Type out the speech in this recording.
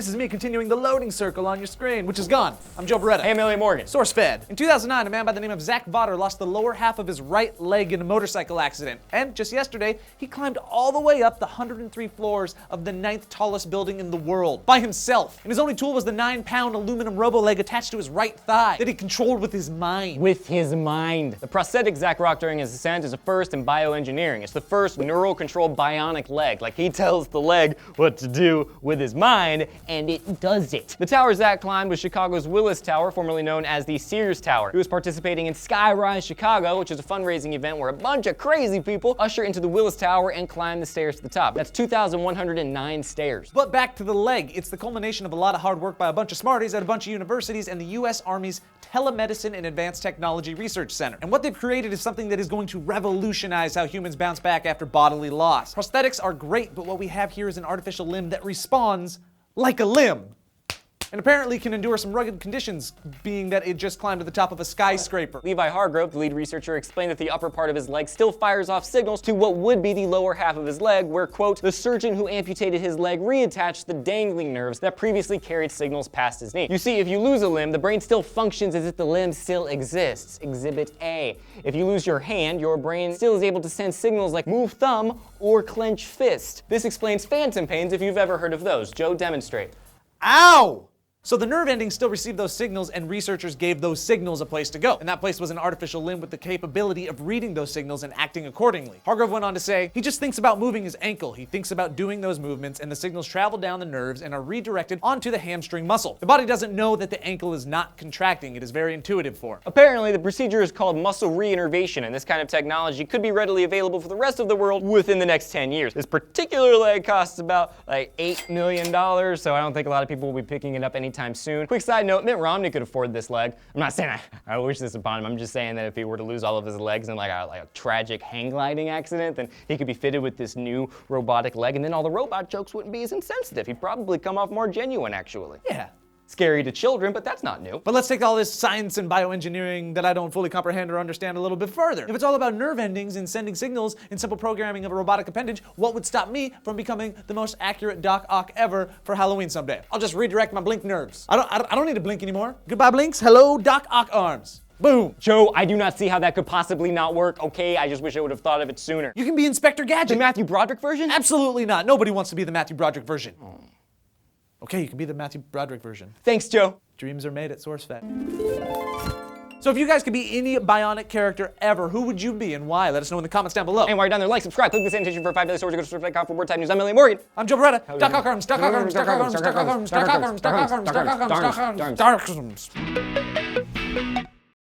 this is me continuing the loading circle on your screen, which is gone. I'm Joe Beretta. Hey, Amelia Morgan. SourceFed. In 2009, a man by the name of Zach Votter lost the lower half of his right leg in a motorcycle accident. And just yesterday, he climbed all the way up the 103 floors of the 9th tallest building in the world by himself. And his only tool was the 9-pound aluminum robo-leg attached to his right thigh that he controlled with his mind. With his mind. The prosthetic Zach rocked during his ascent is a first in bioengineering. It's the first neural-controlled bionic leg. Like, he tells the leg what to do with his mind, and it does it. The tower Zach climbed was Chicago's Willis Tower, formerly known as the Sears Tower. He was participating in Skyrise Chicago, which is a fundraising event where a bunch of crazy people usher into the Willis Tower and climb the stairs to the top. That's 2,109 stairs. But back to the leg. It's the culmination of a lot of hard work by a bunch of smarties at a bunch of universities and the U.S. Army's Telemedicine and Advanced Technology Research Center. And what they've created is something that is going to revolutionize how humans bounce back after bodily loss. Prosthetics are great, but what we have here is an artificial limb that responds like a limb. And apparently can endure some rugged conditions, being that it just climbed to the top of a skyscraper. Levi Hargrove, the lead researcher, explained that the upper part of his leg still fires off signals to what would be the lower half of his leg, where, quote, the surgeon who amputated his leg reattached the dangling nerves that previously carried signals past his knee. You see, if you lose a limb, the brain still functions as if the limb still exists. Exhibit A. If you lose your hand, your brain still is able to send signals like move thumb or clench fist. This explains phantom pains if you've ever heard of those. Joe, demonstrate. Ow! So the nerve endings still received those signals, and researchers gave those signals a place to go. And that place was an artificial limb with the capability of reading those signals and acting accordingly. Hargrove went on to say, he just thinks about moving his ankle. He thinks about doing those movements, and the signals travel down the nerves and are redirected onto the hamstring muscle. The body doesn't know that the ankle is not contracting. It is very intuitive for him. Apparently, the procedure is called muscle reinnervation, and this kind of technology could be readily available for the rest of the world within the next 10 years. This particular leg costs about like $8 million, so I don't think a lot of people will be picking it up anytime soon. Quick side note, Mitt Romney could afford this leg. I'm not saying I wish this upon him. I'm just saying that if he were to lose all of his legs in like a tragic hang gliding accident, then he could be fitted with this new robotic leg, and then all the robot jokes wouldn't be as insensitive. He'd probably come off more genuine, actually. Yeah. Scary to children, but that's not new. But let's take all this science and bioengineering that I don't fully comprehend or understand a little bit further. If it's all about nerve endings and sending signals and simple programming of a robotic appendage, what would stop me from becoming the most accurate Doc Ock ever for Halloween someday? I'll just redirect my blink nerves. I don't need to blink anymore. Goodbye blinks, hello Doc Ock arms. Boom. Joe, I do not see how that could possibly not work, okay? I just wish I would have thought of it sooner. You can be Inspector Gadget. The Matthew Broderick version? Absolutely not. Nobody wants to be the Matthew Broderick version. Okay, you can be the Matthew Broderick version. Thanks, Joe. Dreams are made at SourceFed. So if you guys could be any bionic character ever, who would you be and why? Let us know in the comments down below. And while you're down there, like, subscribe, click this annotation for 5 daily stories. Go to SourceFed.com for more time news. I'm Amelia Morgan. I'm Joe Beretta. Doc Ock arms, Doc Ock arms, Doc Ock arms, Doc Ock arms, Doc Ock arms, Doc Ock arms, Doc Ock arms, Doc Ock arms, Doc Ock arms, Doc Ock arms.